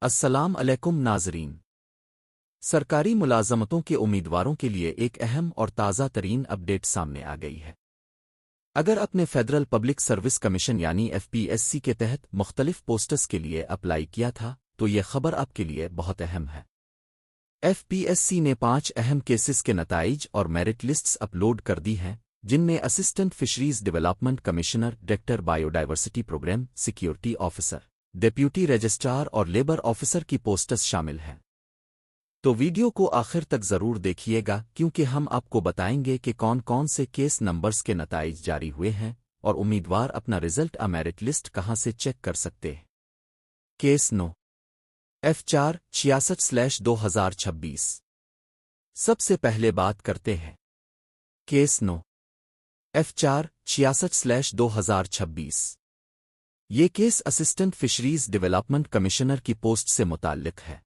अस्सलाम अलैकुम नाज़रीन। सरकारी मुलाजमतों के उम्मीदवारों के लिए एक अहम और ताज़ा तरीन अपडेट सामने आ गई है। अगर आपने फेडरल पब्लिक सर्विस कमीशन यानी FPSC के तहत मुख्तलिफ पोस्ट्स के लिए अप्लाई किया था तो ये खबर आपके लिए बहुत अहम है। FPSC ने 5 अहम केसेस के नताइज और मेरिट लिस्ट्स अपलोड कर दी हैं, जिनमें assistant fisheries development commissioner, director biodiversity program, security officer, deputy registrar और लेबर ऑफिसर की पोस्ट्स शामिल हैं। तो वीडियो को आखिर तक जरूर देखिएगा क्योंकि हम आपको बताएंगे कि कौन कौन से केस नंबर्स के नताइज जारी हुए हैं और उम्मीदवार अपना रिजल्ट मेरिट लिस्ट कहां से चेक कर सकते हैं। Case 9 F4 66/2026। सबसे पहले बात करते हैं केस 9 F4 66/2026। ये case assistant fisheries development commissioner की पोस्ट से मुताल्लिक है।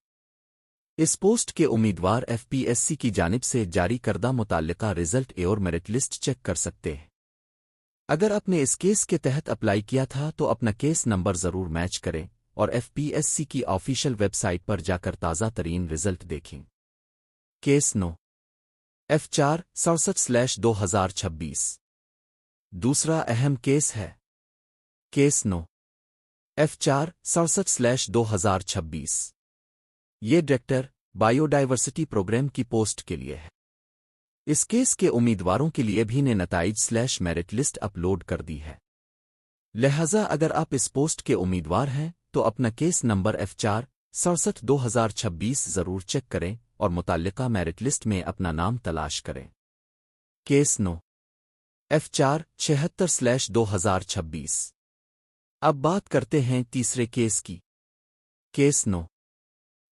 इस पोस्ट के उम्मीदवार FPSC की जानिब से जारी करदा मुताल्लिका रिजल्ट और मेरिट लिस्ट चेक कर सकते हैं। अगर आपने इस केस के तहत अप्लाई किया था तो अपना केस नंबर ज़रूर मैच करें और FPSC की ऑफिशियल वेबसाइट पर जाकर ताज़ा तरीन रिजल्ट देखें। Case 9 F4 67/2026। दूसरा अहम केस है केस 9 F4 67/2026। ये डायरेक्टर बायोडाइवर्सिटी प्रोग्राम की पोस्ट के लिए है। इस केस के उम्मीदवारों के लिए भी ने नताइज मेरिट लिस्ट अपलोड कर दी है। लिहाजा अगर आप इस पोस्ट के उम्मीदवार हैं तो अपना केस नंबर F4 67/2026 ज़रूर चेक करें और मुताल्लिका मेरिट लिस्ट में अपना नाम तलाश करें। Case 9 F4 76/2026। अब बात करते हैं तीसरे केस की। Case 9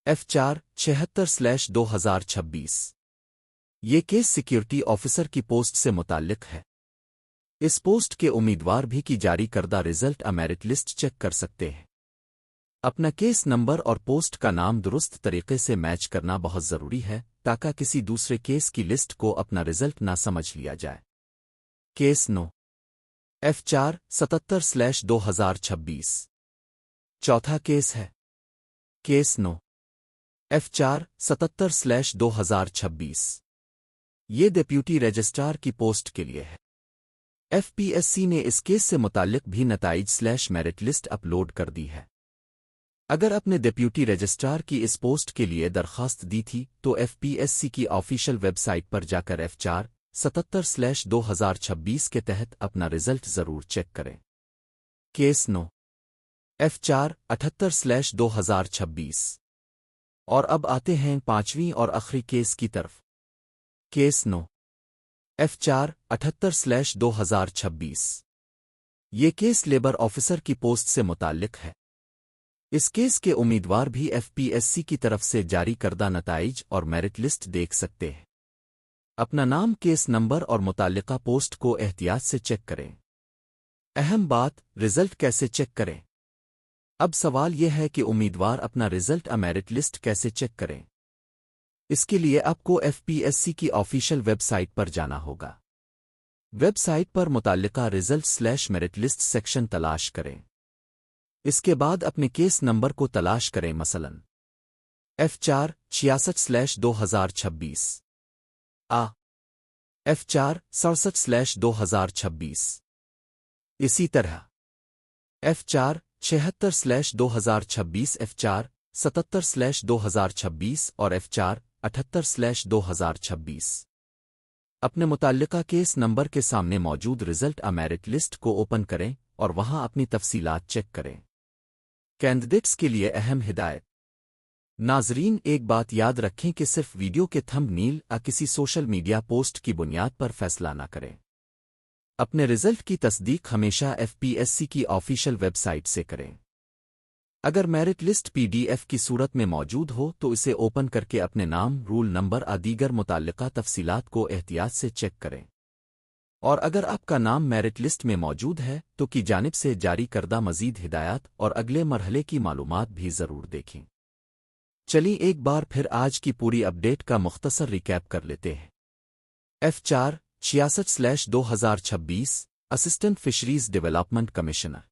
F4 76/2026। ये केस सिक्योरिटी ऑफिसर की पोस्ट से मुताल्लिक है। इस पोस्ट के उम्मीदवार भी की जारी करदा रिजल्ट मेरिट लिस्ट चेक कर सकते हैं। अपना केस नंबर और पोस्ट का नाम दुरुस्त तरीके से मैच करना बहुत ज़रूरी है ताकि किसी दूसरे केस की लिस्ट को अपना रिजल्ट ना समझ लिया जाए। Case 9 F4 77/2026। चौथा केस है केस 9 F4 77/2026। ये डिप्यूटी रजिस्ट्रार की पोस्ट के लिए है। FPSC ने इस केस से मुताल्लिक भी नताइज मेरिट लिस्ट अपलोड कर दी है। अगर आपने डिप्यूटी रजिस्ट्रार की इस पोस्ट के लिए दरख्वास्त दी थी तो FPSC की ऑफिशियल वेबसाइट पर जाकर F4 77/2026 के तहत अपना रिजल्ट ज़रूर चेक करें। Case 9 F4 78/2026। और अब आते हैं पांचवीं और आखिरी केस की तरफ। Case 9 F4 78/2026। ये केस लेबर ऑफिसर की पोस्ट से मुताल्लिक है। इस केस के उम्मीदवार भी FPSC की तरफ से जारी करदा नताइज और मेरिट लिस्ट देख सकते हैं। अपना नाम, केस नंबर और मुताल्लिका पोस्ट को एहतियात से चेक करें। अहम बात, रिजल्ट कैसे चेक करें? अब सवाल यह है कि उम्मीदवार अपना रिजल्ट मेरिट लिस्ट कैसे चेक करें। इसके लिए आपको FPSC की ऑफिशियल वेबसाइट पर जाना होगा। वेबसाइट पर मुताल्लिका रिजल्ट मेरिट लिस्ट सेक्शन तलाश करें। इसके बाद अपने केस नंबर को तलाश करें, मसलन F4 66/2026 F4 67/2026। इसी तरह F4 76/2026, F4 77/2026 और F4 78/2026। अपने मुताल्लिका केस नंबर के सामने मौजूद रिजल्ट मेरिट लिस्ट को ओपन करें और वहां अपनी तफसीलात चेक करें। कैंडिडेट्स के लिए अहम हिदायत। नाजरीन, एक बात याद रखें कि सिर्फ वीडियो के थंबनेल या किसी सोशल मीडिया पोस्ट की बुनियाद पर फैसला ना करें। अपने रिजल्ट की तस्दीक हमेशा FPSC की ऑफिशियल वेबसाइट से करें। अगर मेरिट लिस्ट PDF की सूरत में मौजूद हो तो इसे ओपन करके अपने नाम, रूल नंबर और दीगर मुताल्लिका तफसीलात को एहतियात से चेक करें। और अगर आपका नाम मेरिट लिस्ट में मौजूद है तो की जानिब से जारी करदा मजीद हिदायत और अगले मरहले की मालूमात भी ज़रूर देखें। चलिए एक बार फिर आज की पूरी अपडेट का मुख्तसर रिकैप कर लेते हैं। F4 66/2026 assistant fisheries development commissioner.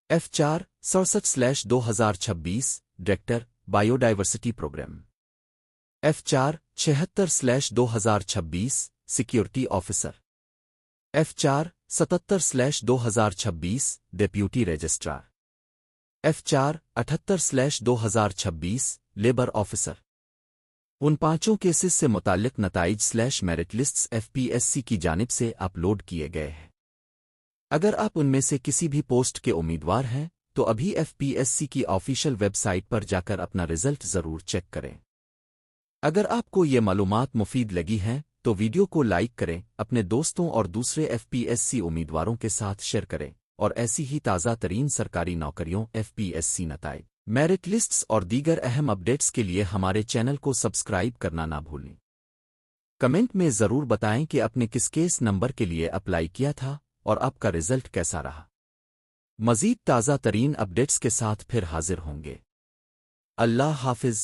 F4 67/2026 director biodiversity program F4 76/2026 security officer F4 77/2026 deputy registrar F4 78/2026 labour officer. उन पांचों केसेस से मुताल्लिक नताइज मेरिट लिस्ट्स FPSC की जानिब से अपलोड किए गए हैं। अगर आप उनमें से किसी भी पोस्ट के उम्मीदवार हैं तो अभी FPSC की ऑफिशियल वेबसाइट पर जाकर अपना रिजल्ट ज़रूर चेक करें। अगर आपको ये मालूमात मुफीद लगी हैं तो वीडियो को लाइक करें, अपने दोस्तों और दूसरे FPSC उम्मीदवारों के साथ शेयर करें और ऐसी ही ताज़ा तरीन सरकारी नौकरियों FPSC नताइज मेरिट लिस्ट्स और दीगर अहम अपडेट्स के लिए हमारे चैनल को सब्सक्राइब करना ना भूलें। कमेंट में ज़रूर बताएं कि आपने किस केस नंबर के लिए अप्लाई किया था और आपका रिजल्ट कैसा रहा। मज़ीद ताज़ा तरीन अपडेट्स के साथ फिर हाजिर होंगे। अल्लाह हाफिज़।